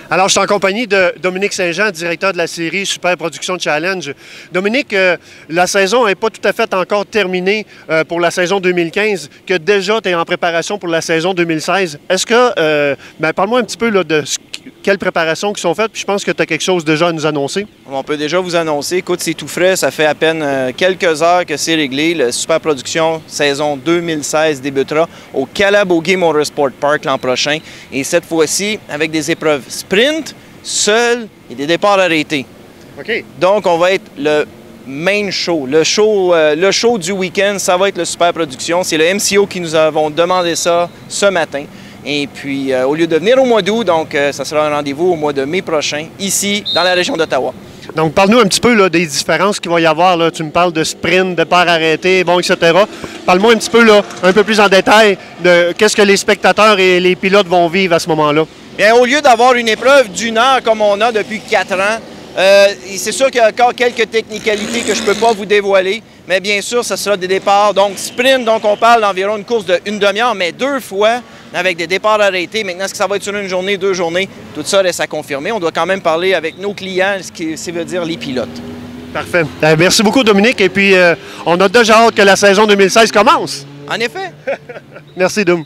Alors, je suis en compagnie de Dominique Saint-Jean, directeur de la série Super Production Challenge. Dominique, la saison n'est pas tout à fait encore terminée pour la saison 2015, que déjà tu es en préparation pour la saison 2016. Est-ce que, parle-moi un petit peu là, de quelles préparations qui sont faites, puis je pense que tu as quelque chose déjà à nous annoncer. On peut déjà vous annoncer, écoute, c'est tout frais, ça fait à peine quelques heures que c'est réglé. Le Super Production saison 2016 débutera au Calabogie Motorsport Park l'an prochain. Et cette fois-ci, avec des épreuves sprint, seul et des départs arrêtés. OK. Donc, on va être le main show. Le show du week-end, ça va être le Super Production. C'est le MCO qui nous avons demandé ça ce matin. Et puis, au lieu de venir au mois d'août, donc ça sera un rendez-vous au mois de mai prochain, ici, dans la région d'Ottawa. Donc, parle-nous un petit peu là, des différences qu'il va y avoir. Là. Tu me parles de sprint, départ arrêté, bon, etc. Parle-moi un petit peu, là, un peu plus en détail, de qu'est-ce que les spectateurs et les pilotes vont vivre à ce moment-là. Bien, au lieu d'avoir une épreuve d'une heure comme on a depuis 4 ans, c'est sûr qu'il y a encore quelques technicalités que je ne peux pas vous dévoiler, mais bien sûr, ce sera des départs. Donc, sprint, donc on parle d'environ une course d'une demi-heure, mais 2 fois avec des départs arrêtés. Maintenant, est-ce que ça va être sur une journée, 2 journées? Tout ça reste à confirmer. On doit quand même parler avec nos clients, ce qui veut dire les pilotes. Parfait. Merci beaucoup, Dominique. Et puis, on a déjà hâte que la saison 2016 commence. En effet. Merci, Dom.